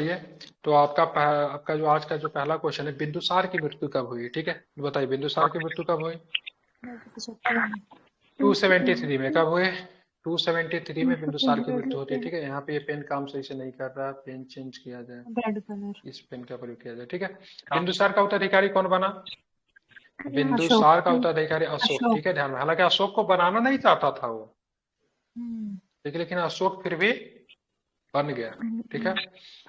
ये तो आपका जो आज का जो पहला क्वेश्चन है, बिंदुसार की मृत्यु कब हुई? ठीक है, बताइए बिंदुसार की मृत्यु कब हुई? 273 में। कब हुए? 273 में बिंदुसार की मृत्यु होती है। ठीक है, यहाँ पे ये पेन काम सही से नहीं कर रहा, पेन चेंज किया जाए, रेड कलर। इस पेन का प्रयोग किया जाए। ठीक है, बिंदुसार का उत्तराधिकारी कौन बना? अशोक। बिंदुसार का उत्तराधिकारी अशोक। अशोक। ठीक है, ध्यान में, हालांकि अशोक को बनाना नहीं चाहता था वो, हम्म। लेकिन अशोक फिर भी बन गया। ठीक है,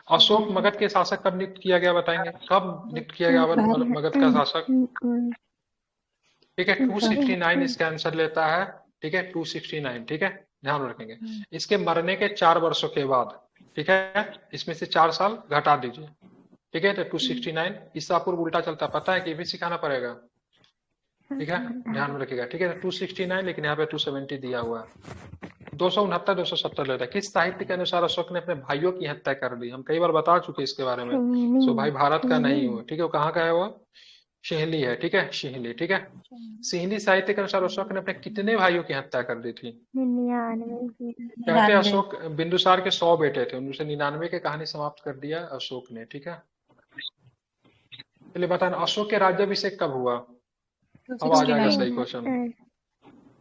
अशोक मगध के शासक कब नियुक्त किया गया, बताएंगे कब नियुक्त किया गया मगध का शासक? ठीक है, 269 इसका आंसर लेता है। ठीक है, 269। ठीक है, ध्यान रखेंगे। इसके मरने के 4 वर्षों के बाद, ठीक है, इसमें से 4 साल घटा दीजिए। ठीक है, तो 269 ईसा पूर्व उल्टा चलता है, पता है कि ये भी सिखाना पड़ेगा। ठीक है, ध्यान में रखिएगा। ठीक है, 269, लेकिन यहाँ पे 270 दिया हुआ है। 269 270 लेता है। किस साहित्य के अनुसार अशोक ने अपने भाइयों की हत्या कर दी? हम कई बार बता चुके इसके बारे में। सो भाई भारत का नहीं हो। ठीक है, वो कहाँ का है? वो शिहली है। ठीक है, शिहली। ठीक है, सिंहली साहित्य के अनुसार अशोक ने अपने कितने भाइयों की हत्या कर दी थी? कहते हैं 99। अशोक बिंदुसार के 100 बेटे थे, उनमें से 99 की कहानी समाप्त कर दिया अशोक ने। ठीक है, चलिए बताना, अशोक के राज्याभिषेक कब हुआ? अब आ जाएगा 269। सही क्वेश्चन।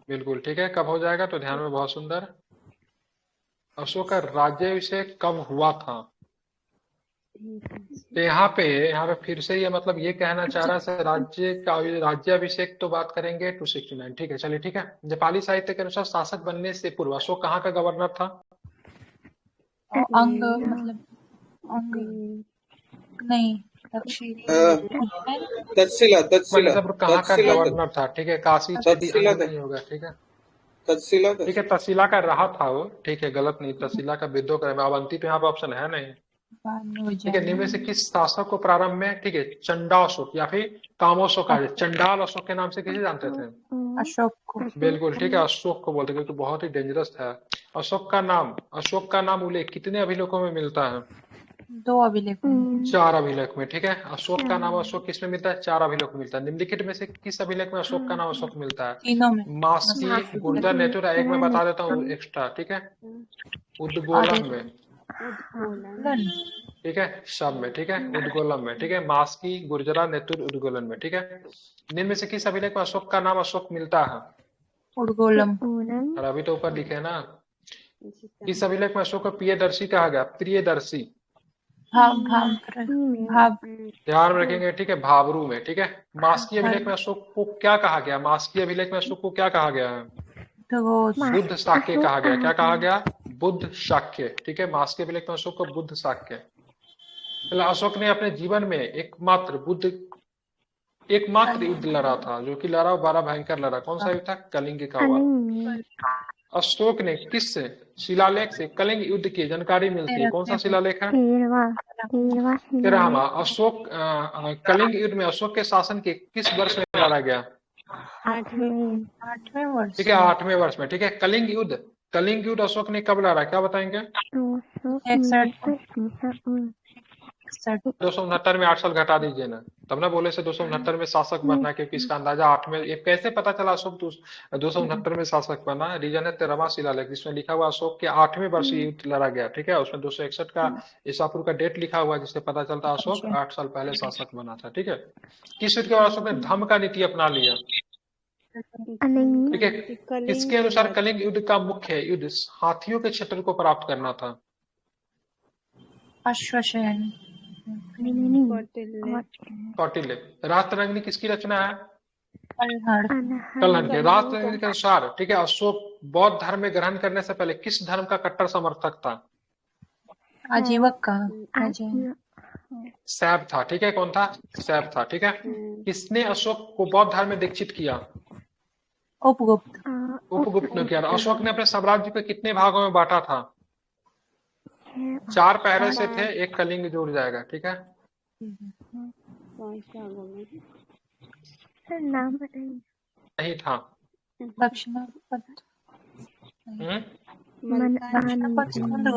बिल्कुल ठीक है, कब हो जाएगा? तो ध्यान में, बहुत सुंदर। अशोक का राज्याभिषेक कब हुआ था? तो यहाँ पे फिर से ये मतलब ये कहना चाह रहा है, राज्य का राज्याभिषेक तो बात करेंगे 269। ठीक है, चलिए। ठीक है, नेपाली साहित्य के अनुसार शासक बनने से पूर्व अशोक कहाँ का गवर्नर था? अंग मतलब अंग नहीं, दक्षिण। तक्षशिला तक्षशिला मतलब कहाँ का तक्षशिला गवर्नर था? ठीक है, काशी छदी अंग तक्षशिला नहीं होगा। ठीक है, तक्षशिला ठीक है, तसीला का रहा था वो। ठीक है, गलत नहीं, तसीला का विद्रोह करे में अवंती तो यहाँ पे ऑप्शन है नहीं। बाद में हो ठीक है, निम्न में जाएगा। से किस शासक को प्रारंभ में, ठीक है, चंडाशोक या फिर कामोशोक, चंडाल अशोक के नाम से किसे जानते थे? अशोक को। बिल्कुल ठीक है, अशोक को बोलते, क्योंकि बहुत ही डेंजरस था। अशोक का नाम उल्लेख कितने अभिलेखों में मिलता है? 2 अभिलेख। 4 अभिलेख में। ठीक है, अशोक का नाम अशोक किस में मिलता है? 4 अभिलेख में मिलता है। निम्नलिखित में से किस अभिलेख में अशोक का नाम अशोक मिलता है? तीनों में। मास्की, गुर्जर, नेतुर, एक में बता देता हूँ एक्स्ट्रा। ठीक है, उद्गोलम आदित्य। में। ठीक है, सब में। ठीक है, उद्गोलम में। ठीक है, मास्की, गुर्जरा, नेतुर, उद्गोलन में। ठीक है, निम्न में से किस अभिलेख में अशोक का नाम अशोक मिलता है? उडगोलम। और अभी तो ऊपर लिखे ना, किस अभिलेख में अशोक को प्रियदर्शी कहा गया? प्रियदर्शी। भाव। ध्यान में रखेंगे। ठीक है, भाबरू में। ठीक है, मास्की अभिलेख में अशोक को क्या कहा गया? मास्की अभिलेख में अशोक को क्या कहा गया है? बुद्ध शाक्य कहा गया। क्या कहा गया? बुद्ध शाक्य। ठीक है, मास्की अभिलेख में अशोक को बुद्ध शाक्य। अशोक ने अपने जीवन में एकमात्र युद्ध लड़ा था, जो कि लड़ा, बड़ा भयंकर लड़ा। कौन सा युद्ध था? कलिंग का हुआ। अशोक ने किस शिलालेख से कलिंग युद्ध की जानकारी मिलती है? कौन सा शिलालेख है? 13वां। अशोक कलिंग युद्ध में अशोक के शासन के किस वर्ष में लड़ा गया? 8वें वर्ष। ठीक है, 8वें वर्ष में। ठीक है, कलिंग युद्ध अशोक ने कब लड़ा, क्या बताएंगे? 269 में 8 साल घटा दीजिए ना, तब ना बोले से 269 में शासक बनना, क्योंकि इसका अंदाजा 8 में, ये कैसे पता चला अशोक 269 में शासक बना? रीजन है 13वां शिलालेख, जिसमें लिखा हुआ अशोक के 8वें वर्ष युद्ध लड़ा गया। ठीक है, उसमें 261 का ईसापुर का डेट लिखा हुआ है, जिससे पता चलता अशोक 8 साल पहले शासक बना था। ठीक है, किस युद्ध के बाद अशोक ने धम्म का नीति अपना लिया? ठीक है, किसके अनुसार कलिंग युद्ध का मुख्य युद्ध हाथियों के क्षेत्र को प्राप्त करना था? अश्वशयन। कौटिल्य। राष्ट्ररंगिनी किसकी रचना है? कल्हड़। कल्हड़ के। राष्ट्ररंगिनी के अनुसार, ठीक है, अशोक बौद्ध धर्म में ग्रहण करने से पहले किस धर्म का कट्टर समर्थक था? आजीवक का। शैव था। ठीक है, कौन था? शैव था। ठीक है, किसने अशोक को बौद्ध धर्म में दीक्षित किया? उपगुप्त। उपगुप्त ने किया। अशोक ने अपने साम्राज्य को कितने भागों में बांटा था? 4 पहले से थे, एक कलिंग जुड़ जाएगा। ठीक है, नाम बताइए। नहीं था।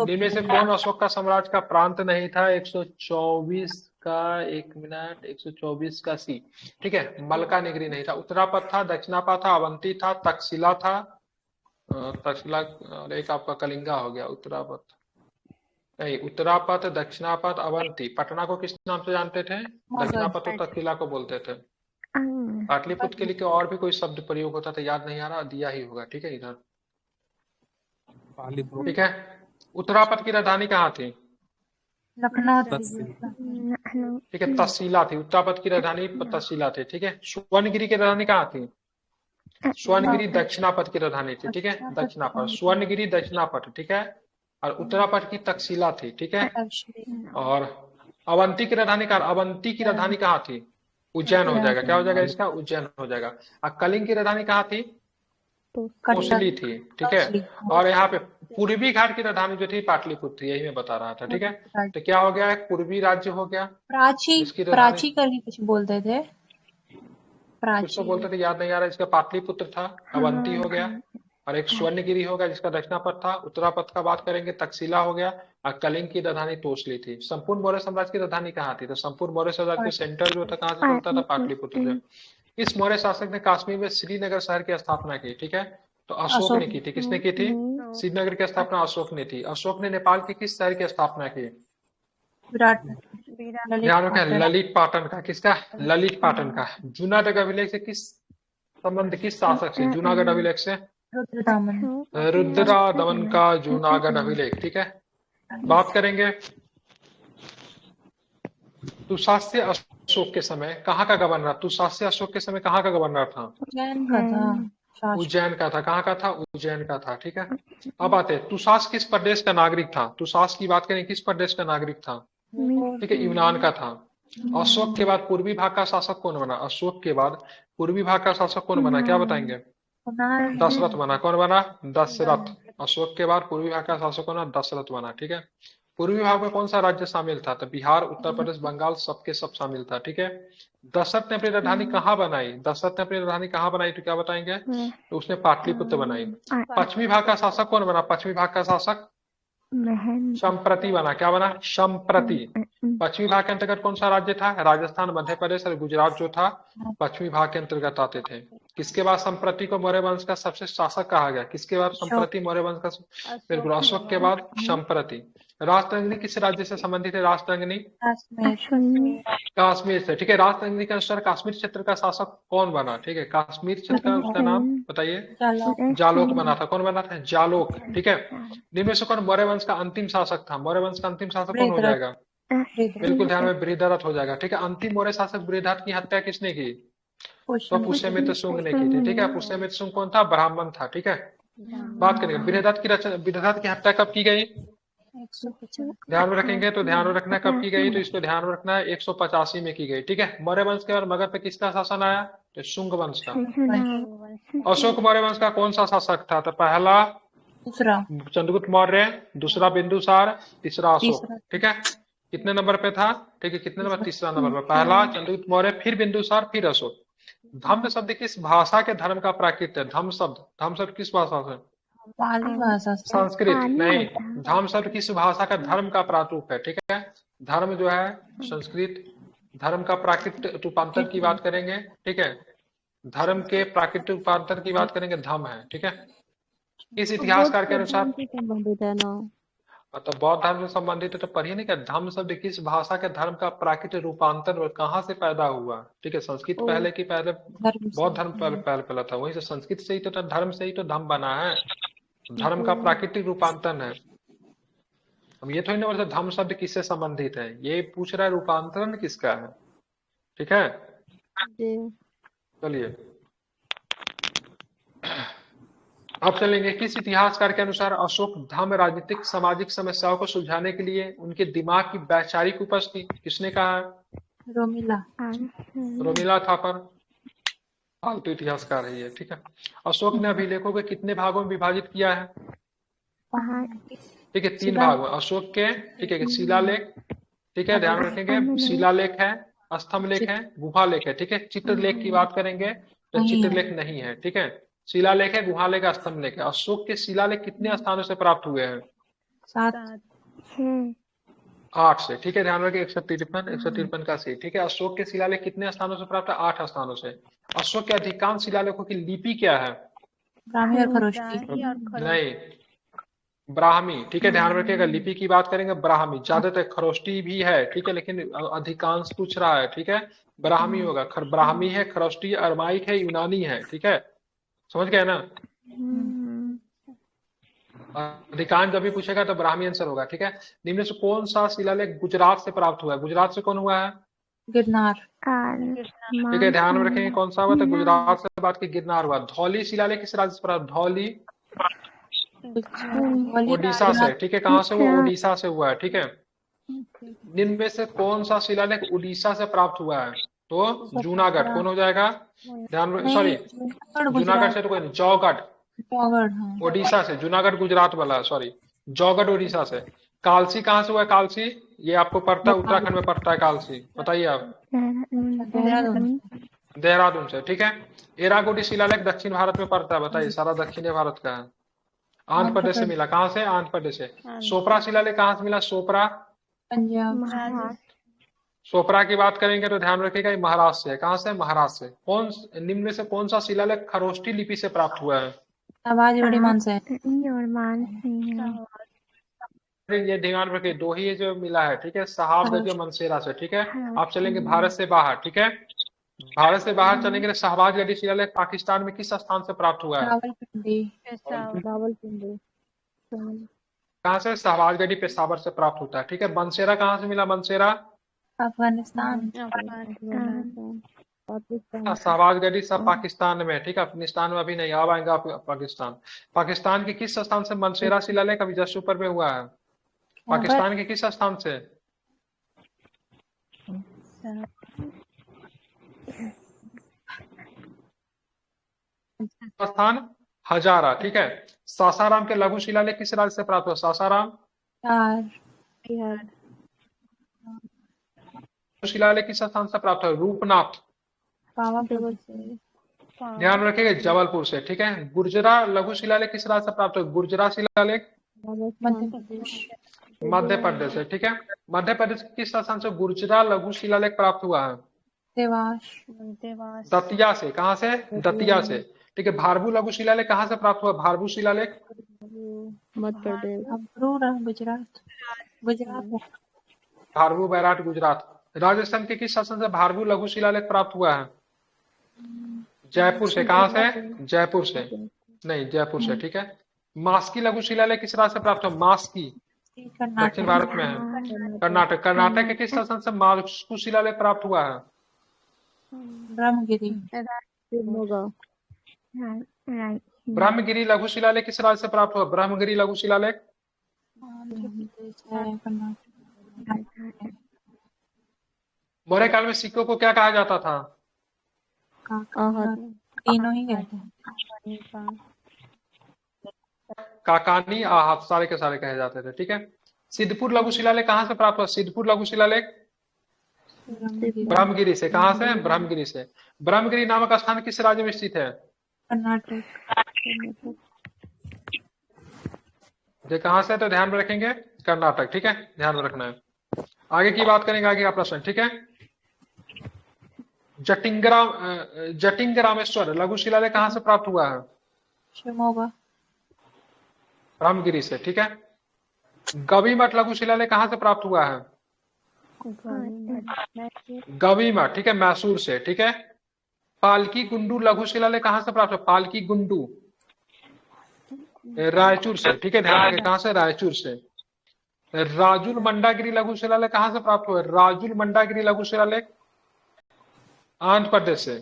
इनमें से कौन अशोक का साम्राज्य का प्रांत नहीं था? 124 का, 1 मिनट, 124 का सी। ठीक है, मलका निगरी नहीं था। उत्तरापथ था, दक्षिणापथ था, अवंती था, तक्षशिला था, तक्षशिला, और एक आपका कलिंगा हो गया। उत्तरापथ, नहीं, उत्तरापथ, दक्षिणापथ, अवंती। पटना को किस नाम से जानते थे? दक्षिणापथ तो तक्षशिला को बोलते थे। पाटलिपुत्र के लिए कोई और भी कोई शब्द प्रयोग होता था, याद नहीं आ रहा, दिया ही होगा। ठीक है, इधर पालीपुत्र, ठीक है। उत्तरापथ की राजधानी कहाँ थी? लखनऊ तक्षशिला, ठीक है, तक्षशिला थी। उत्तरापथ की राजधानी तक्षशिला थी। ठीक है। स्वर्णगिरी की राजधानी कहाँ थी? स्वर्णगिरी दक्षिणापथ की राजधानी थी। ठीक है, दक्षिणापथ, स्वर्णगिरी दक्षिणापथ। ठीक है, और उत्तरापथ की तक्षशिला थी। ठीक है। और अवंती की राजधानी कहाँ? अवंती की राजधानी कहाँ थी? उज्जैन हो जाएगा। क्या हो जाएगा इसका? उज्जैन हो जाएगा। और कलिंग की राजधानी कहाँ थी? कोसली थी। ठीक है। और यहाँ पे पूर्वी घाट की राजधानी जो थी पाटलिपुत्र थी, यही मैं बता रहा था। ठीक है, तो क्या हो गया? एक पूर्वी राज्य हो गया प्राची, जिसकी प्राची राजधानी करके कुछ बोलते थे। कुछ तो प्राची बोलते थे, याद नहीं आ रहा। इसका पाटलिपुत्र था, अवंती हो गया, और एक स्वर्णगिरी होगा जिसका दक्षिणापथ था। उत्तरापथ का बात करेंगे, तक्षशिला हो गया, और कलिंग की राजधानी तोसली थी। संपूर्ण मौर्य साम्राज्य की राजधानी कहाँ थी? तो संपूर्ण मौर्य साम्राज्य के सेंटर जो था कहाँ से चलता था? पाटलिपुत्र से। इस मौर्य शासक ने कश्मीर में श्रीनगर शहर की स्थापना की। ठीक है, तो अशोक ने की थी। किसने की थी? श्रीनगर की स्थापना अशोक ने थी। अशोक ने नेपाल के किस शहर की स्थापना की? विराट, ध्यान रखें, ललित पाटन का। किसका? ललित पाटन का। जूनागढ़ अभिलेख से किस संबंध, किस शासक से? जूनागढ़ अभिलेख से रुद्रदामन, रुद्रा दमन का जूनागढ़ अभिलेख। ठीक है। बात करेंगे तुषास्य अशोक के समय कहाँ का गवर्नर? तुषास्य अशोक के समय कहाँ का गवर्नर था? उज्जैन का था। उज्जैन का था। कहाँ का था? उज्जैन का था। ठीक है। अब आते हैं, तुषास किस प्रदेश का नागरिक था? तुषास की बात करें, किस प्रदेश का नागरिक था? ठीक है, यूनान का था। अशोक के बाद पूर्वी भाग का शासक कौन बना? अशोक के बाद पूर्वी भाग का शासक कौन बना? क्या बताएंगे? दशरथ बना। कौन बना? दशरथ। अशोक के बाद पूर्वी भाग का शासक कौन बना? दशरथ बना। ठीक है। पूर्वी भाग में कौन सा राज्य शामिल था? तो बिहार, उत्तर प्रदेश, बंगाल, सबके सब शामिल था। ठीक है। दशरथ ने अपनी राजधानी कहाँ बनाई? दशरथ ने अपनी राजधानी कहाँ बनाई? तो क्या बताएंगे? तो उसने पाटलिपुत्र बनाई। पश्चिमी भाग का शासक कौन बना? पश्चिमी भाग का शासक संप्रति बना। क्या बना? संप्रति। पश्चिमी भाग के अंतर्गत कौन सा राज्य था? राजस्थान, मध्य प्रदेश और गुजरात जो था पश्चिमी भाग के अंतर्गत आते थे। किसके बाद संप्रति को मौर्य वंश का सबसे शासक कहा गया? किसके बाद संप्रति मौर्य वंश का? बिल्कुल, अशोक के बाद संप्रति। राजतरंगिणी किस राज्य से संबंधित है? राजतरंगिणी कश्मीर से। ठीक है। राजतरंगिणी के अनुसार कश्मीर क्षेत्र का शासक कौन बना? ठीक है, कश्मीर क्षेत्र का उसका नाम बताइए। जालोक बना था। कौन बना था? जालोक। ठीक है। निम्न में से कौन मौर्य वंश का अंतिम शासक था? मौर्य वंश का अंतिम शासक कौन हो जाएगा? बिल्कुल, ध्यान में, बृहदरथ हो जाएगा। ठीक है। अंतिम मौर्य शासक बृहदरथ की हत्या किसने की? तो पुष्यमित्र शुंग ने की थी। ठीक है। पुष्यमित्र शुंग कौन था? ब्राह्मण था। ठीक है। बात करेंगे बृहदरथ की हत्या कब की गई? ध्यान में रखेंगे तो ध्यान में रखना कब की गई, तो इसको ध्यान में रखना है 185 में की गई। ठीक है। मौर्य वंश के बाद मगध पे किसका शासन आया? तो शुंग वंश का। अशोक मौर्य वंश का कौन सा शासक था? तो पहला चंद्रगुप्त मौर्य, दूसरा बिंदुसार, तीसरा अशोक। ठीक है। कितने नंबर पे था? ठीक है, कितने नंबर? तीसरा नंबर पे। पहला चंद्रगुप्त मौर्य, फिर बिंदुसार, फिर अशोक। धम्म शब्द किस भाषा के धर्म का प्राकृत है? धम्म शब्द किस भाषा से? पाली भाषा से। संस्कृत नहीं, धर्म शब्द किस भाषा का धर्म का प्रारूप है? ठीक है। धर्म जो है संस्कृत। धर्म का प्राकृत रूपांतर की बात करेंगे। ठीक है। धर्म के प्राकृतिक रूपांतर की बात करेंगे, धम्म है। ठीक है। इस इतिहासकार के अनुसार मतलब बौद्ध धर्म से संबंधित है, तो पढ़िए नहीं क्या? धम्म शब्द किस भाषा के धर्म का प्राकृतिक रूपांतर और कहाँ से पैदा हुआ? ठीक है। संस्कृत पहले की पहले बौद्ध धर्म पहले था, वही से संस्कृत से ही तो धर्म से ही तो धम्म बना है। धर्म का प्राकृतिक रूपांतरण है। अब ये थोड़ी ना बोलते धम्म शब्द किससे संबंधित है, ये पूछ रहा है रूपांतरण किसका है। ठीक है। चलिए अब चलेंगे, किस इतिहासकार के अनुसार अशोक धर्म राजनीतिक सामाजिक समस्याओं को सुलझाने के लिए उनके दिमाग की वैचारिक उपज थी? किसने कहा? रोमिला थापर, फालतू इतिहासकार है ये। ठीक है। अशोक ने अभिलेखों को कितने भागों में विभाजित किया है? ठीक है, 3 भाग में अशोक के। ठीक है, शिलालेख। ठीक है, ध्यान रखेंगे, शिलालेख है, स्तंभ लेख है, गुहा लेख है। ठीक है। चित्रलेख की बात करेंगे तो चित्रलेख नहीं है। ठीक है। शिलालेख है, गुहा लेख, स्तंभ लेख है। अशोक के शिलालेख कितने स्थानों से प्राप्त हुए हैं? 8 से। ठीक है। ध्यान रखें, 153 का सही। ठीक है। अशोक के शिलालेख कितने स्थानों से प्राप्त है? 8 स्थानों से। अशोक के अधिकांश शिलालेखों की लिपि क्या है? ब्राह्मी और खरोष्टी। नहीं, ब्राह्मी, ठीक है, ध्यान रखिएगा, लिपि की बात करेंगे ब्राह्मी, ज्यादातर खरोष्टी भी है, ठीक है, लेकिन अधिकांश पूछ रहा है, ठीक है, ब्राह्मी होगा, ब्राह्मी है, खरोष्टी, अरमाइक है, यूनानी है, ठीक है, समझ गए ना। अधिकांश जब भी पूछेगा तो ब्राह्मी आंसर होगा, ठीक है। निम्न में से कौन सा शिलालेख गुजरात से प्राप्त हुआ है? गुजरात से कौन हुआ है? गिरनार। ठीक है, ध्यान में रखेंगे कौन सा हुआ था? गुजरात से बात की गिरनार हुआ। धौली शिलालेख किस राज्य से प्राप्त? धौली ओडिशा से, ठीक है, कहाँ से हुआ? ओडिशा से हुआ है, ठीक है। निम्न में से कौन सा शिलालेख उड़ीसा से प्राप्त हुआ है? तो जूनागढ़, कौन हो जाएगा? ध्यान, सॉरी, जूनागढ़ से तो कोई नहीं, चौगढ़ ओडिशा से, जूनागढ़ गुजरात वाला, सॉरी, जौगढ़ उड़ीसा से। कालसी कहाँ से हुआ है? कालसी ये आपको पड़ता है, उत्तराखंड में पड़ता है कालसी, बताइए आप। देहरादून से, ठीक है। एराकुडी शिलालेख दक्षिण भारत में पड़ता है, बताइए, सारा दक्षिणी भारत का है। आंध्र प्रदेश से मिला, कहाँ से? आंध्र प्रदेश से। सोपरा शिलालेख कहाँ से मिला? सोपरा, पंजाब। सोपरा की बात करेंगे तो ध्यान रखिएगा ये महाराष्ट्र से है, कहाँ से? महाराष्ट्र से। कौन निम्न में से कौन सा शिलालेख खरोष्टी लिपि से प्राप्त हुआ है? आवाज बड़ी मन से। ये ध्यान रखिए, दो ही जो मिला है, ठीक है, शहाबगंज और मनसेरा से, ठीक है। आप चलेंगे भारत से बाहर, ठीक है, भारत से बाहर चलेंगे तो शहबाजगढ़ी शिलालेख पाकिस्तान में किस स्थान से प्राप्त हुआ है? रावलपिंडी। कहाँ से? शहबाजगढ़ी पेशावर से प्राप्त होता है, ठीक है। मनसेरा कहाँ से मिला? मनसेरा अफगानिस्तान। शहबाजगढ़ी सब पाकिस्तान में, ठीक है, अफगानिस्तान में अभी नहीं, अब आएगा पाकिस्तान। पाकिस्तान के किस स्थान से मनसेरा शिलालेख अभी जस्ट ऊपर में हुआ है? पाकिस्तान के किस स्थान से? स्थान हजारा, ठीक है। सासाराम के लघु शिलालेख किस राज्य से प्राप्त हुआ? सासाराम शिलालेख किस स्थान से प्राप्त हुआ? रूपनाथ, ध्यान रखिएगा, जबलपुर से, ठीक है। गुर्जरा लघु शिलालेख किस राज्य से प्राप्त हुआ? गुर्जरा शिलालेख मध्य प्रदेश है, ठीक है। मध्य प्रदेश के किस स्थान से गुर्जरा लघु शिलालेख प्राप्त हुआ है? दतिया से, कहाँ से? दतिया से, ठीक है। भारभू लघु शिलालेख कहाँ से प्राप्त हुआ? भारभू शिलालेख मध्य प्रदेश। गुजरात। भारभू बैराट गुजरात। राजस्थान के किस शासन से भारभू लघु शिलालेख प्राप्त हुआ है? जयपुर से, कहाँ से? जयपुर से, नहीं, जयपुर से, ठीक है। मास्की लघु शिलालेख किस राज्य से प्राप्त हुआ? मास्की दक्षिण भारत में है, कर्नाटक। कर्नाटक के किस शासन से मास्कू शिलालेख प्राप्त हुआ है? ब्रह्मगिरी। ब्रह्मगिरी लघु शिलालेख किस राज्य से प्राप्त हुआ? ब्रह्मगिरी लघु शिलालेख मौर्य काल में सिक्कों को क्या कहा जाता था? तीनों ही कहते हैं। काकानी, आहत, सारे के सारे कहे जाते थे, ठीक है। सिद्धपुर लघु शिलालेख कहाँ से प्राप्त हुआ? सिद्धपुर लघु शिलालेख ब्रह्मगिरी से, कहाँ से? ब्रह्मगिरी से। ब्रह्मगिरी नामक स्थान किस राज्य में स्थित है? कर्नाटक। ये कहाँ से? तो ध्यान में रखेंगे कर्नाटक, ठीक है, ध्यान में रखना है। आगे की बात करेंगे, आगे का प्रश्न, ठीक है। जटिंग रामेश्वर लघु शिलालेख कहाँ से प्राप्त हुआ है? शिवमोगा। ब्रह्मगिरी से, ठीक है। गवी मठ लघु शिलालेख कहाँ से प्राप्त हुआ है? गवी मठ, ठीक है, मैसूर से, ठीक है। पालकी गुंडू लघु शिलालेख कहाँ से प्राप्त हुआ? पालकी गुंडू रायचूर से, ठीक है, ध्यान रखें, कहाँ से? रायचूर से। राजुल मंडागिरी लघु शिलालेख कहाँ से प्राप्त हुआ? राजुल मंडागिरी लघु शिलालेख आंध्र प्रदेश से।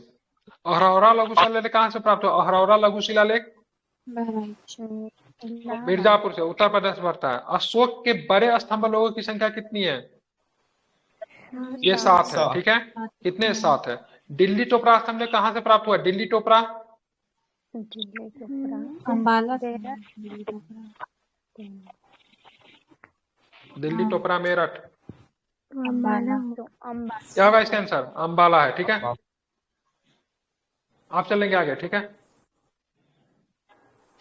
अहरौरा लघु शिलालेख कहाँ से प्राप्त हुआ? अहरौरा लघु शिलालेख मिर्जापुर से, उत्तर प्रदेश पड़ता है। अशोक के बड़े स्तंभ लोगों की संख्या कितनी है? ये 7 है, ठीक है। कितने? 7 है। दिल्ली टोपरा स्तंभ कहाँ से प्राप्त हुआ? दिल्ली टोपरा अंबाला। दिल्ली टोपरा मेरठ, अंबाला। क्या होगा इसका आंसर? अंबाला है, ठीक है। आप चलेंगे आगे, ठीक है।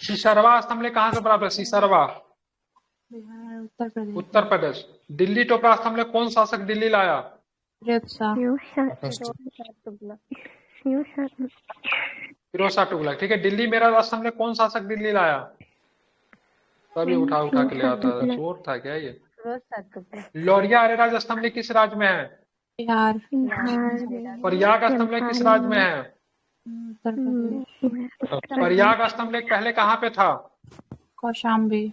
सिसरवा स्तंभ कहाँ से प्राप्त है? सिसरवा उत्तर प्रदेश। दिल्ली टोपरा स्तंभ कौन शासक दिल्ली लाया? फिरोज शाह तुगलक, ठीक है। दिल्ली मेरठ स्तंभ कौन शासक दिल्ली लाया? तभी उठा उठा के ले आता है, चोर था क्या ये? लौरिया अरेराज स्तंभ लेक किस राज्य में है? बिहार। प्रयाग स्तंभ लेक किस राज्य में है? उत्तर प्रदेश। प्रयाग स्तंभ लेक पहले कहाँ पे था? कौशाम्बी।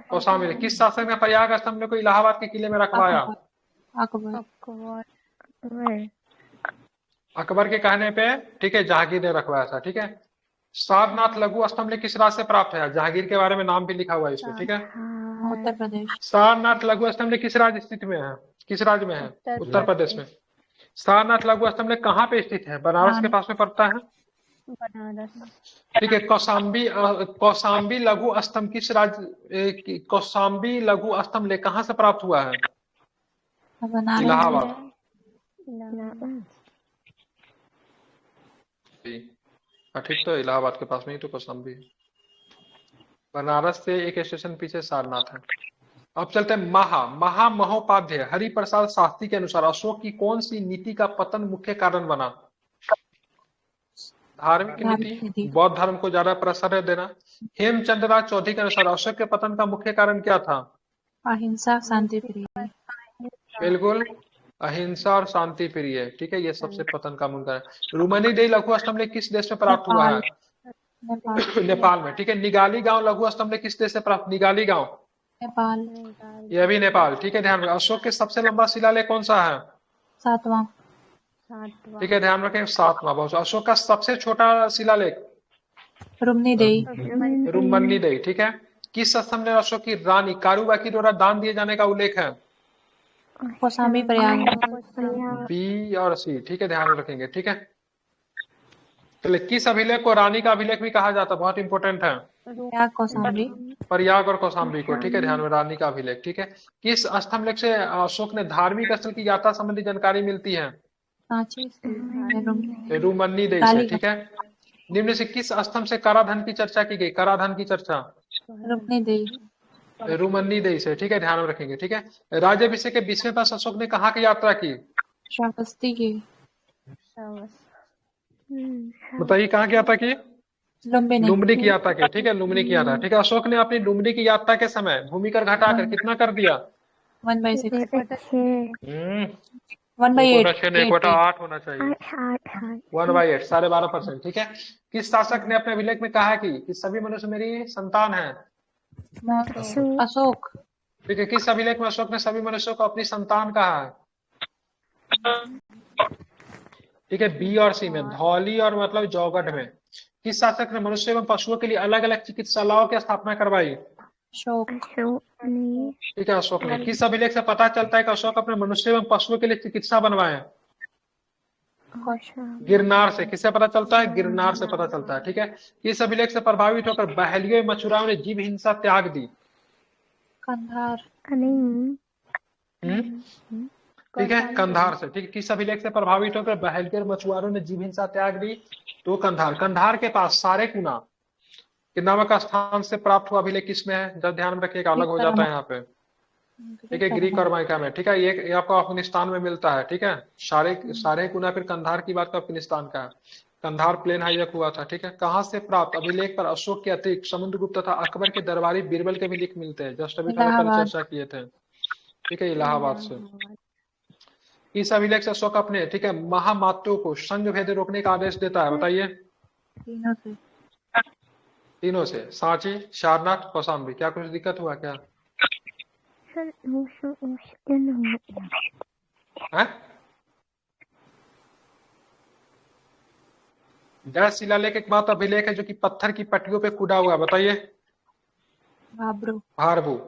कौशाम्बी में। किस शासक ने प्रयाग स्तंभ लेक को इलाहाबाद के किले में रखवाया? अकबर। अकबर के कहने पे, ठीक है, जहांगीर ने रखवाया था, ठीक है। सारनाथ लघु स्तंभ लेक किस राज्य से प्राप्त है? जहांगीर के बारे में नाम भी लिखा हुआ है इसमें, ठीक है। उत्तर प्रदेश। सारनाथ लघु स्तंभ लेक किस राज्य स्थित में है? किस राज्य में है? उत्तर प्रदेश में। सारनाथ लघु स्तंभ लेक कहाँ पे स्थित है? बनारस के पास में पड़ता है, ठीक है। कौशाम्बी लघु स्तंभ किस राज्य, कौशाम्बी लघु स्तंभ लेक कहाँ से प्राप्त हुआ है? बनारस। इलाहाबाद। ठीक, तो इलाहाबाद के पास में ही तो कौशाम्बी है। बनारस से एक स्टेशन पीछे सारनाथ है। अब चलते हैं महामहोपाध्याय हरिप्रसाद शास्त्री के अनुसार अशोक की कौन सी नीति का पतन मुख्य कारण बना? धार्मिक नीति, बौद्ध धर्म को ज्यादा प्रसार देना। हेमचंद्र राज चौधरी के अनुसार अशोक के पतन का मुख्य कारण क्या था? अहिंसा, शांति प्रिय। बिल्कुल, अहिंसा और शांति प्रिय, ठीक है। ये सबसे पतन का मुख्य कारण। रुमनी देई लघु स्तंभ लेख किस देश में प्राप्त हुआ है? नेपाल में, ठीक है। निगाली गांव लघु स्तंभ लेख किस देश से प्राप्त? निगाली गांव नेपाल। यह भी नेपाल, ठीक है। ध्यान रखें। अशोक के सबसे लंबा शिलालेख कौन सा है? 7वां। ठीक है, ध्यान रखें, 7वां। बहुत। अशोक का सबसे छोटा शिलालेख? रुमनीदेई। रुमन्नीदेई, ठीक है। किस स्तंभ में अशोक की रानी कारूबाकी द्वारा दान दिए जाने का उल्लेख है? कौशाम्बी, प्रयाग। बी और सी, ठीक है, ध्यान रखेंगे, ठीक है। चलिए, किस अभिलेख को रानी का अभिलेख भी कहा जाता है? बहुत इंपॉर्टेंट है। प्रयाग, कौशाम्बी। प्रयाग और कौशाम्बी को, ठीक है, ध्यान में। रानी का अभिलेख, ठीक है। किस स्तंभ लेख से अशोक ने धार्मिक स्थल की यात्रा संबंधी जानकारी मिलती है? सांची। रुमन्नीदेई से, ठीक है। निम्न से किस स्तंभ से कराधान की चर्चा की गई? कराधान की चर्चा रुमनीदेई। रुमन्नीदेई से, ठीक है, ध्यान में रखेंगे, ठीक है। राज्याभिषेक के 20वें वर्ष अशोक ने कहाँ की यात्रा की? श्रावस्ती की। बताइए, कहाँ की यात्रा की? लुम्बिनी की यात्रा की, ठीक है, लुम्बिनी की यात्रा, ठीक है। अशोक ने अपनी लुम्बिनी की यात्रा के समय भूमिकर घटाकर कितना कर दिया? 1/6। 1/8 होना चाहिए। 1/8, 12.5%, ठीक है। किस शासक ने अपने अभिलेख में कहा कि सभी मनुष्य मेरी संतान है? अशोक। ठीक है। किस अभिलेख में अशोक ने सभी मनुष्यों को अपनी संतान कहा है? ठीक है, बी और सी में। धौली और मतलब जौगढ़ में। किस शासक ने मनुष्य एवं पशुओं के लिए अलग अलग चिकित्सालयों की स्थापना करवाई? अशोक। ठीक है, अशोक ने। किस अभिलेख से पता चलता है कि अशोक अपने मनुष्य एवं पशुओं के लिए चिकित्सा बनवाए? गिरनार से। किससे पता चलता है? गिरनार से पता चलता है, ठीक है। किस अभिलेख से प्रभावित होकर बहलियों मछुआरों ने जीव हिंसा त्याग दी? कंधार। ठीक है, कंधार से, ठीक है। किस अभिलेख से प्रभावित होकर बहलियों मछुआरों ने जीव हिंसा त्याग दी? तो कंधार। कंधार के पास सारेकुना के नामक स्थान से प्राप्त हुआ अभिलेख किसमें है? जब ध्यान में रखिएगा, अलग हो जाता है यहाँ पे, ठीक है। ग्रीक और माइका में, ठीक है। ये आपको अफगानिस्तान में मिलता है, ठीक है। सारेकुना फिर कंधार की बात अफगानिस्तान का है। कंधार प्लेन हाईजैक हुआ था, ठीक है। कहाँ से प्राप्त? अभिलेख पर अशोक के अतिरिक्त समुद्रगुप्त तथा अकबर के दरबारी बीरबल के भी लेख मिलते हैं, जस्ट अभी थोड़ा पहले चर्चा किए थे, ठीक है, इलाहाबाद से। इस अभिलेख से अशोक अपने, ठीक है, महामात्यों को संघ भेद रोकने का आदेश देता है। बताइए, तीनों से। सांची, सारनाथ, कौशाम्बी। क्या कुछ दिक्कत हुआ क्या? जय शिलालेख एक मात्र अभिलेख है जो कि पत्थर की पट्टियों पे कूदा हुआ है। बताइए, भारभू।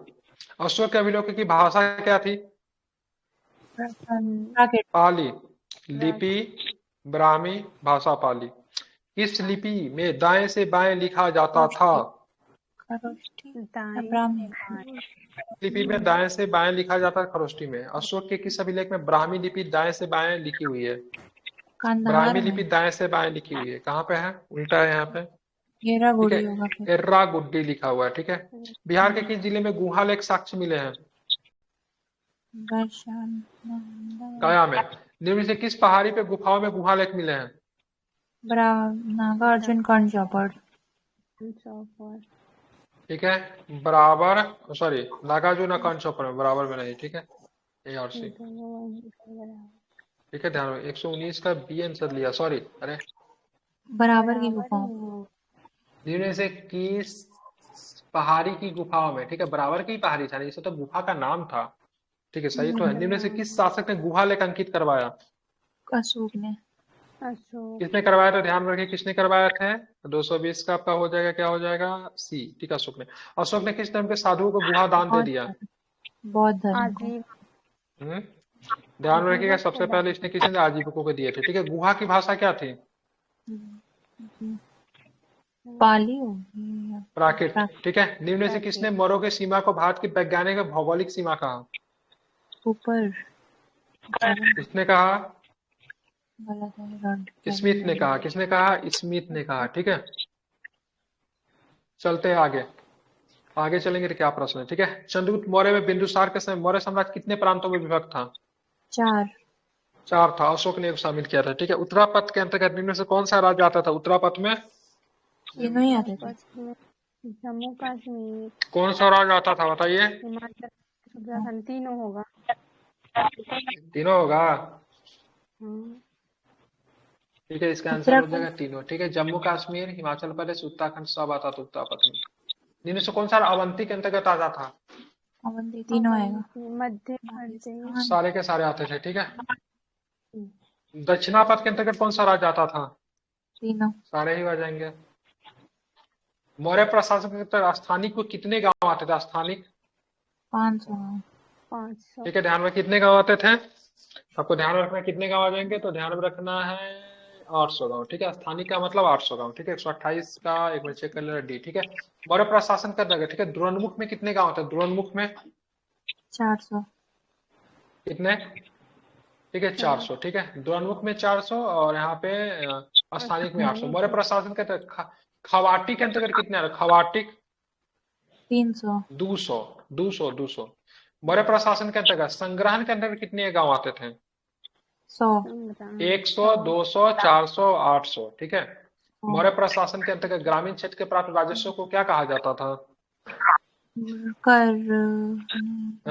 अशोक के अभिलेख की भाषा क्या थी? पाली। लिपि ब्राह्मी, भाषा पाली। किस लिपि में दाएं से बाएं लिखा जाता था? लिपि में दाएं से बाएं लिखा जाता है, खरोष्टी में। अशोक के किस अभिलेख में ब्राह्मी लिपि दाएं से बाएं लिखी हुई है? ब्राह्मी लिपि दाएं से बाएं लिखी हुई है। कहाँ पे है? उल्टा है यहाँ पे, ठीक है। एर्रागुड्डी लिखा हुआ है, ठीक है। बिहार के किस जिले में गुहा लेख साक्ष्य मिले हैं? गया में। निम्न से किस पहाड़ी पे गुफाओं में गुहा लेख मिले हैं? नागार्जुन, कर्ण चौपड़। ठीक है, बराबर, सॉरी, नागार्जुन कंचोपर में, बराबर में नहीं, ठीक है, ए और सी। ठीक है, ध्यान रखो, 119 का बी आंसर लिया, सॉरी, अरे, बराबर की गुफाओं। जिनमें से किस पहाड़ी की गुफाओं में, ठीक है, बराबर की पहाड़ी था, इसे तो गुफा का नाम था, ठीक है, सही तो है। निम्न से किस शासक ने गुहा लेख अंकित करवाया? अशोक ने। अशोक। किसने करवाया? तो ध्यान रखिए, किसने करवाया था? 220 का आपका हो जाएगा, क्या हो जाएगा? सी, ठीक है, अशोक ने। अशोक ने किस धर्म के साधुओं को गुहा दान दे बौद्ध दिया? धर्म। बौद्ध धर्म को। आजीव। हम्म ध्यान में रखिएगा, आजीवक सबसे को पहले इसने किसी ने आजीविकों को दिए थे, ठीक है। गुहा की भाषा क्या थी? पाली होगी या प्राकृत, ठीक है। निम्न से किसने मोरों की सीमा को भारत की वैज्ञानिक और भौगोलिक सीमा कहा? ऊपर। किसने कहा? गलत है, रड। स्मिथ ने कहा। किसने कहा? स्मिथ ने कहा, ठीक है। चलते हैं आगे, आगे चलेंगे तो क्या प्रश्न है, ठीक है। चंद्रगुप्त मौर्य में बिंदुसार के समय मौर्य साम्राज्य कितने प्रांतों में विभक्त था? 4। 4 था, अशोक ने एक शामिल किया था, ठीक है। उत्तरापथ के अंतर्गत निम्न से कौन सा राज्य आता था उत्तरापथ में? तीनों ही आते थे। में जम्मू कश्मीर, कौन सा राज्य आता था बताइए? हिमाचल, उत्तराखंड, तीनों होगा। तीनों होगा, हाँ। ठीक है, इसका आंसर हो उत्तराखंड। जाएगा तीनों, ठीक है। जम्मू कश्मीर, हिमाचल प्रदेश, उत्तराखंड सब आता था उत्तरापथ में। निम्न से कौन सा अवंती के अंतर्गत आता था? अवंती तीनों आएगा। मध्य प्रदेश। सारे के सारे आते थे, ठीक है। दक्षिणापथ के अंतर्गत कौन सा राज्य आता था? तीनों। सारे ही आ जाएंगे। मौर्य प्रशासन के अंतर्गत स्थानिक को कितने गांव आते थे? स्थानिक 500। 500। ठीक है, ध्यान में कितने गांव आते थे? आपको ध्यान रखना है कितने गांव आ जाएंगे, तो ध्यान में रखना है 800 गांव, ठीक है। स्थानिक का मतलब 800 गांव, ठीक है। 128 का एक मिनट चेक कर लेना, डी, ठीक है। मौर्य प्रशासन का जगह, ठीक है। द्रोणमुख में कितने गांव थे? द्रोणमुख में 400। कितने? ठीक है, 400, ठीक है। द्रोणमुख में 400 और यहाँ पे स्थानिक में 800। मौर्य प्रशासन के तहत खवाटिक के अंतर्गत कितने आ रहे? खवाटिक 300। 200, 200, 200। मौर्य प्रशासन के अंतर्गत संग्रहण के अंतर्गत कितने गांव आते थे? 100। 100, 200, 400, 800, ठीक है। मौर्य प्रशासन के अंतर्गत ग्रामीण क्षेत्र के प्राप्त राजस्व को क्या कहा जाता था? कर।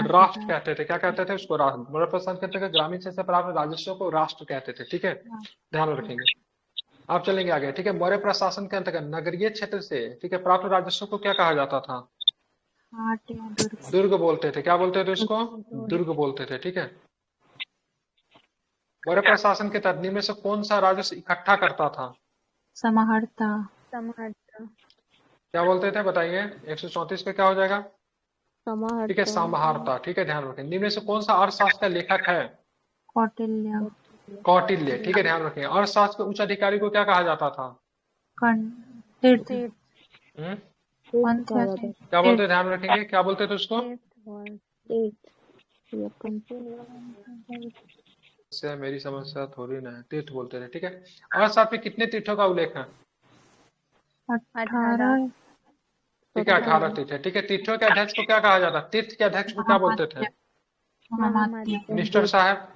राष्ट्र कहते थे। क्या कहते थे उसको? राष्ट्र। मौर्य प्रशासन के अंतर्गत ग्रामीण क्षेत्र से प्राप्त राजस्व को राष्ट्र कहते थे, ठीक है, ध्यान में रखेंगे। आप चलेंगे आगे, ठीक है। मौर्य प्रशासन के अंतर्गत नगरीय क्षेत्र से, ठीक है, प्राप्त राजस्व को क्या कहा जाता था? हाट या दुर्ग। दुर्ग बोलते थे। क्या बोलते थे उसको? दुर्ग बोलते थे, ठीक है। मौर्य प्रशासन के तहत निम्न में से कौन सा राजस्व इकट्ठा करता था? समाहर्ता। समाहर्ता। क्या बोलते थे बताइए? 134 पे क्या हो जाएगा? ठीक है, समाहर्ता, ठीक है, ध्यान रखें। निम्न में से कौन सा अर्थशास्त्र का लेखक है? कौटिल्य। कौटिल्य, ठीक है, ध्यान रखें। अर्थशास्त्र के उच्च अधिकारी को क्या कहा जाता था? तीर्थ। हम्म पंथ या क्या बोलते थे? ध्यान रखेंगे, क्या बोलते थे उसको? समस्या मेरी समस्या थोड़ी ना है, तीर्थ बोलते थे, ठीक है। अर्थशास्त्र में कितने तीर्थों का उल्लेख है? 18। ठीक है, 18 तीर्थ है, ठीक है। तीर्थों के अध्यक्ष को क्या कहा जाता? तीर्थ के अध्यक्ष को क्या बोलते थे? महामात्य। मिनिस्टर साहब।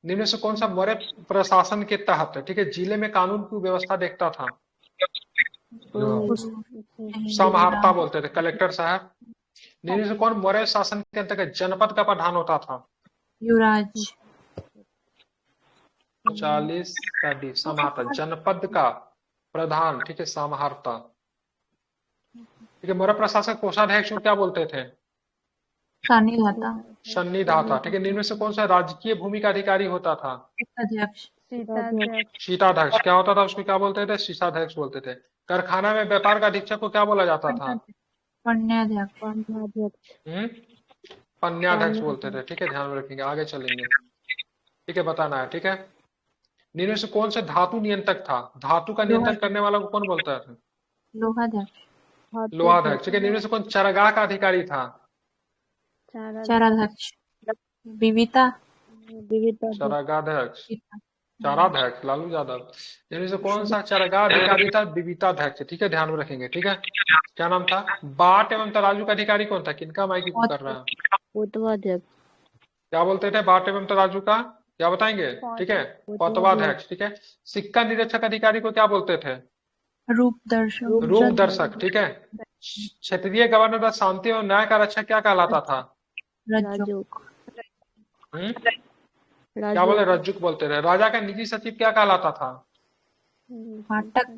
निम्न में से कौन सा मौर्य प्रशासन के तहत, ठीक है, जिले में कानून की व्यवस्था देखता था? समाहर्ता बोलते थे, कलेक्टर साहब। निम्न में से कौन मौर्य शासन के अंतर्गत जनपद का प्रधान होता था? युवराज। 40 का डी, समाहर्ता, जनपद का प्रधान, ठीक है, समाहर्ता, ठीक है। मौर्य प्रशासक कोषाध्यक्ष को क्या बोलते थे? सानिधाता। सन्निधाता, ठीक है। निम्न में से कौन सा राजकीय भूमि का अधिकारी होता था? अध्यक्ष। शीताध्यक्ष। क्या होता था उसको? क्या बोलते थे? शीताध्यक्ष बोलते थे। कारखाना में व्यापार का अधीक्षक को क्या बोला जाता था? पण्याध्यक्ष। पण्याध्यक्ष बोलते थे, ठीक है, ध्यान में रखेंगे। आगे चलेंगे, ठीक है, बताना है, ठीक है। निम्न में से कौन सा धातु नियंत्रक था? धातु का नियंत्रण करने वाला को कौन बोलता था? लोहाध्यक्ष। लोहाध्यक्ष, ठीक है। निम्न में से कौन चरागाह का अधिकारी था? चाराध्यक्ष। विविता। चरागाध्यक्ष, चाराध्यक्ष लालू यादव। निम्न से कौन सा चरागाह अधिकारी था? विविताध्यक्ष, ठीक है, ध्यान में रखेंगे, ठीक है। क्या नाम था? बाट एवं तराजू का अधिकारी कौन था? किनका माइकी को कर रहा है? क्या बोलते थे बाट एवं तराजू का? क्या बताएंगे? ठीक है, पौतवाध्यक्ष, ठीक है। सिक्का निरीक्षक अधिकारी को क्या बोलते थे? रूप दर्शक। रूप दर्शक, ठीक है। क्षेत्रीय गवर्नर व शांति और न्याय का रक्षक क्या कहलाता था? रज्जुक। हम्म क्या बोले? रज्जुक बोलते रहे। राजा का निजी सचिव क्या कहलाता था? फाटक।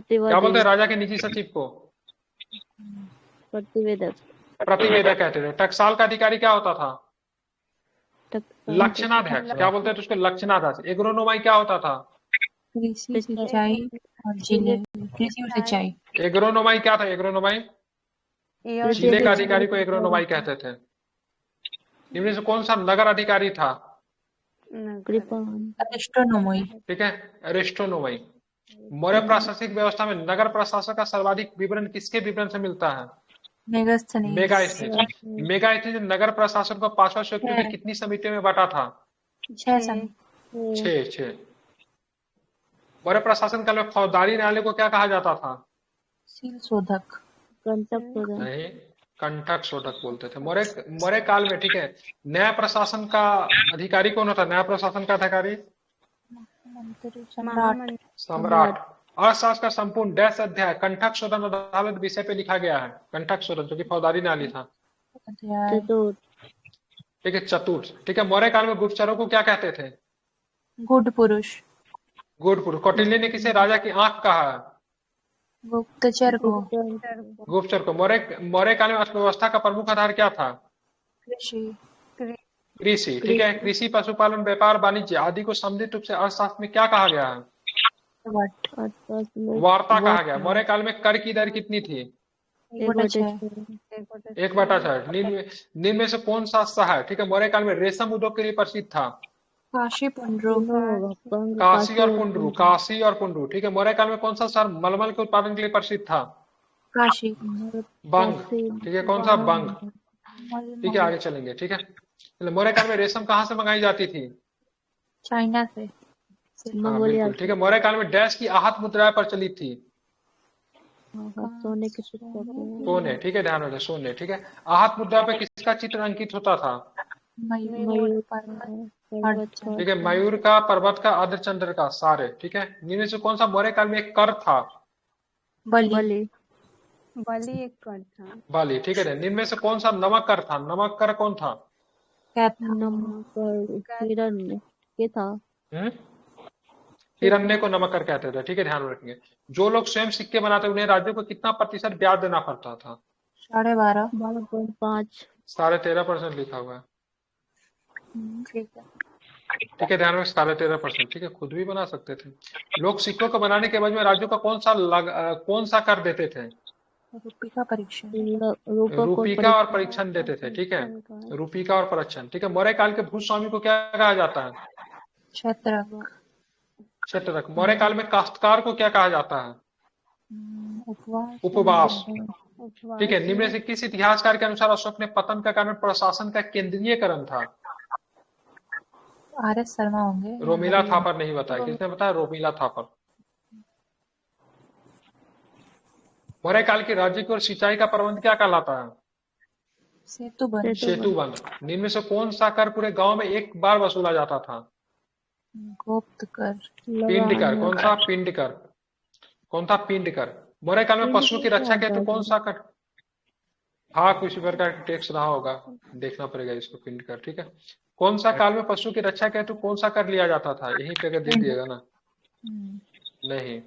क्या बोलते हैं राजा के निजी सचिव को? प्रतिवेदक। प्रतिवेदक कहते थे। टकसाल का अधिकारी क्या होता था? लक्षणाध्यक्ष। क्या बोलते थे उसको? लक्षणाध्यक्ष। एग्रोनोमाई क्या होता था? कृषि, सिंचाई और जिले। कृषि और सिंचाई। एग्रोनोमाई क्या था? एग्रोनोमाई जिले का अधिकारी को एग्रोनोमाई कहते थे। इनमें से कौन सा नगर अधिकारी था? एस्ट्रोनोमई। ठीक है, एरिस्टोनोमाई। मौर्य प्रशासनिक व्यवस्था में नगर प्रशासक का सर्वाधिक विवरण किसके विवरण से मिलता है? मेगास्थनीज। मेगास्थनीज। मेगास्थनीज नगर प्रशासन को 5 व्यक्तियों की कितनी समितियों में बांटा था? 6 समिति। 6। मौर्य प्रशासन काल में फौजदारी न्यायालय को क्या कहा जाता था? सील शोधक। नहीं, कंटक शोधक बोलते थे। मौर्य काल में, ठीक है, न्याय प्रशासन का अधिकारी कौन होता? न्याय प्रशासन का अधिकारी मंत्री, सम्राट। सम्राट। अर्थशास्त्र का संपूर्ण डैश अध्याय कंटक शोधन अदालत विषय पे लिखा गया है। कंटक शोधन जो कि फौजदारी न्यायालय था। अध्याय। ठीक है, चतुर्थ। ठीक है, मौर्य काल में गुप्तचरों को क्या कहते थे? गुड पुरुष। गुड पुरुष। कौटिल्य ने किसे राजा की आंख कहा है? गुप्तचर को। गुप्तचर को। मौर्य काल में अर्थव्यवस्था का प्रमुख आधार क्या था? कृषि। कृषि। ठीक है, कृषि, पशुपालन, व्यापार, वाणिज्य आदि को सम्मिलित रूप से अर्थशास्त्र में क्या कहा गया है? वार्ता कहा गया। मौर्य काल में कर की दर कितनी थी? 1/6। निम्न में से कौन सा शहर, ठीक है, मौर्य काल में रेशम उद्योग के लिए प्रसिद्ध था? काशी पुंड्रू। काशी और पुंड्रू। काशी और पुंड्रू। ठीक है, मौर्य काल में कौन सा शहर मलमल के उत्पादन के लिए प्रसिद्ध था? काशी। बंग। ठीक है, कौन सा? बंग। ठीक है, आगे चलेंगे। ठीक है, चलो, मौर्य काल में रेशम कहाँ से मंगाई जाती थी? चाइना से। हाँ, बिल्कुल। ठीक है, मौर्य काल में डैश की आहत मुद्राएं प्रचलित थी? सोने के सिक्के। सोने। ठीक है, ध्यान रखें, सोने। ठीक है, आहत मुद्रा पे किसका चित्र अंकित होता था? मयूर, पर्वत। ठीक है, मयूर का, पर्वत का, अर्धचंद्र का, सारे। ठीक है, इनमें से कौन सा मौर्य काल में एक कर था? बलि। एक कर था। बाली। ठीक है, इनमें से कौन सा नमक कर था? नमक कर कौन था? हिरण्य था। हिरण्य को नमक कर कहते थे। ठीक है, ध्यान रखेंगे। जो लोग स्वयं सिक्के बनाते उन्हें राज्यों को कितना प्रतिशत ब्याज देना पड़ता था? 12.5। 13.5% लिखा हुआ है। ठीक है। ठीक है, ध्यान रखें, 13.5%। ठीक है, खुद भी बना सकते थे। लोग सिक्कों को बनाने के बाद में राज्यों का कौन सा कर देते थे? रूपी का परीक्षण। रूपी का और परीक्षण देते थे। ठीक है, रूपी का और परीक्षण। ठीक है, मौर्य काल के भूस्वामी को क्या कहा जाता है? क्षेत्रक। क्षेत्रक। मौर्य काल में काश्तकार को क्या कहा जाता है? उपवास। ठीक है, निम्न में से किस इतिहासकार के अनुसार अशोक ने पतन का कारण प्रशासन का केंद्रीयकरण था? आर एस शर्मा होंगे। रोमिला थापर नहीं बताया। किसने बताया? रोमिला थापर। मौर्य काल के राज्य की ओर सिंचाई का प्रबंध क्या कहलाता है? सेतुबंध। सेतुबंध। निम्न में से कौन सा कर पूरे गांव में एक बार वसूला जाता था? गुप्त कर। पिंड कर। कौन सा? पिंड कर। कौन था? पिंड कर। मौर्य काल में पशुओं की रक्षा के हेतु कौन सा कर? हाँ, कुछ प्रकार का टैक्स रहा होगा, देखना पड़ेगा इसको। पिंड कर। ठीक है, कौन सा काल में पशु की रक्षा के हेतु कौन सा कर लिया जाता था? यहीं पे अगर दे दिएगा ना। नहीं,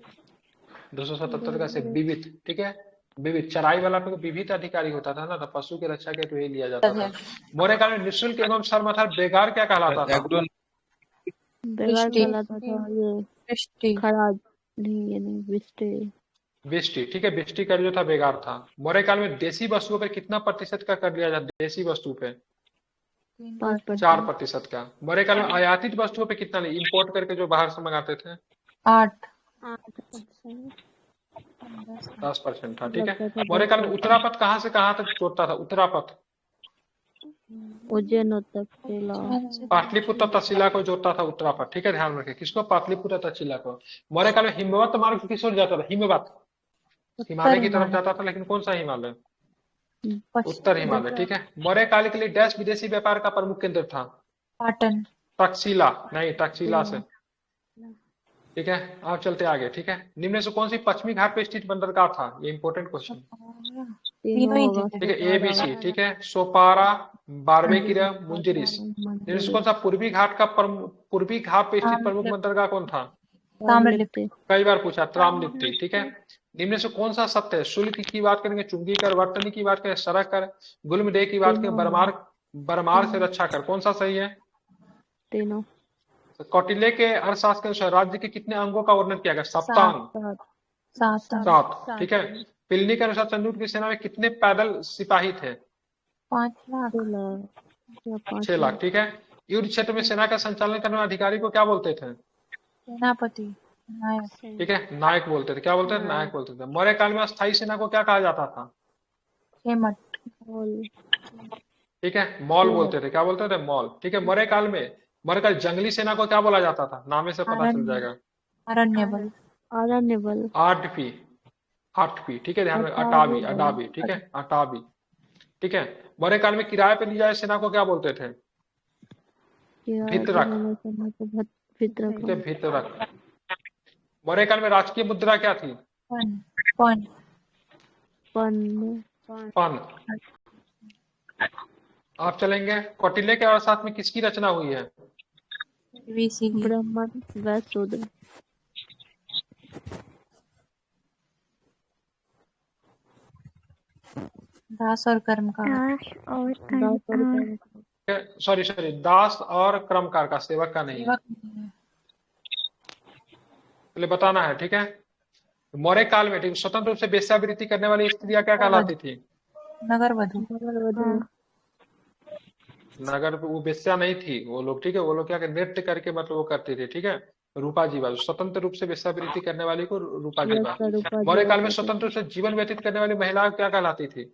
277 का से विविध। ठीक है, विविध चराई वाला पे विविध अधिकारी होता था ना, तो पशु की रक्षा के हेतु यही लिया जाता था। मौर्य काल में निःशुल्क एवं सर्वथा बेगार क्या कहलाता था? बेगार कहलाता था ये खराज। नहीं, ये नहीं, विष्टि। ठीक है, विष्टि कर जो था बेगार था। मौर्य काल में देशी वस्तुओं पे कितना प्रतिशत का कर लिया जाता? देशी वस्तु पे 4% का। मौर्य काल में आयातित वस्तुओं पे कितना? नहीं, इंपोर्ट करके जो बाहर से मंगाते थे 10% था। ठीक है, मौर्य काल में उत्तरापथ कहाँ से कहाँ तक जोड़ता था? उत्तरापथ उज्जैन तक। पाटलिपुत्र तक्षशिला को जोड़ता था उत्तरापथ। ठीक है, ध्यान रखें, किसको? पाटलिपुत्र तक्षशिला को। मौर्य काल में हिमवत मार्ग किस ओर जाता था? हिमवत हिमालय की तरफ जाता था, लेकिन कौन सा हिमालय? उत्तर हिमालय। ठीक है, मौर्य काल के लिए डैश विदेशी व्यापार का प्रमुख केंद्र था? पाटन। तक्षशिला। नहीं, तक्षशिला से ठीक है, आप चलते आगे। ठीक है, निम्न में से कौन सी पश्चिमी घाट पे स्थित बंदरगाह था? ये इंपॉर्टेंट क्वेश्चन। तीनों ही थे। ठीक है, ए बी सी। ठीक है, सोपारा, बारबेकिरा, मुंजिरिस। निम्न में से कौन सा पूर्वी घाट पूर्वी घाट पे स्थित प्रमुख बंदरगाह कौन था? ताम्रलिप्ति। कई बार पूछा, त्रामलिप्ति। ठीक है, निम्न में से कौन सा सत्य है? शुल्क की बात करेंगे, चुंगी कर, वर्तनी की बात करें, सड़क कर, गुल्मदेह की बात करें, बरमार से रक्षा कर। कौन सा सही है? तीनों। तो कौटिल्य के अर्थशास्त्र के अनुसार राज्य के कितने अंगों का वर्णन किया गया? सप्तांग। सात। ठीक है, प्लिनी के अनुसार चंद्रगुप्त की सेना में कितने पैदल सिपाही थे? 5 लाख। 6 लाख। ठीक है, युद्ध क्षेत्र में सेना का संचालन करने वाले अधिकारी को क्या बोलते थे? सेनापति, नायक। ठीक है, नायक बोलते थे। क्या बोलते थे? नायक बोलते थे। मौर्य काल में अस्थायी सेना को क्या कहा जाता था? हेमंत। ठीक है, मॉल बोलते थे। क्या बोलते थे? मॉल। ठीक है, मौर्य काल जंगली सेना को क्या बोला जाता था? नामे से पता चल जाएगा। अरण्य बल। अरण्य बल। आठवीं। ठीक है, ध्यान में, अटावी। ठीक है, अटावी। ठीक है, मौर्य काल में किराए पर ली जाए सेना को क्या बोलते थे? भितरक। ठीक है, भितरक। मौर्य काल में राजकीय मुद्रा क्या थी? पन। आप चलेंगे, कौटिल्य के अर्थशास्त्र में किसकी रचना हुई है? ब्राह्मण व शूद्र। दास और कर्मकार। सॉरी, दास और कर्मकार का, सेवक का नहीं है। पहले बताना है। ठीक है, मौर्य काल में ठीक स्वतंत्र रूप से वेश्यावृत्ति करने वाली स्त्रियां क्या कहलाती थी? नगरवधु। नगर, वो वेश्या नहीं थी वो लोग। ठीक है, वो लोग क्या नृत्य करके मतलब वो करते थे। ठीक है, रूपा जीवा, स्वतंत्र रूप से वेश्यावृत्ति करने वाली को रूपा जीवा। मौर्य काल में स्वतंत्र रूप से जीवन व्यतीत करने वाली महिला क्या कहलाती थी?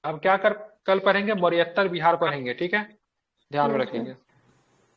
अब क्या कल पढ़ेंगे, मौर्योत्तर विहार पढ़ेंगे। ठीक है, ध्यान में रखेंगे।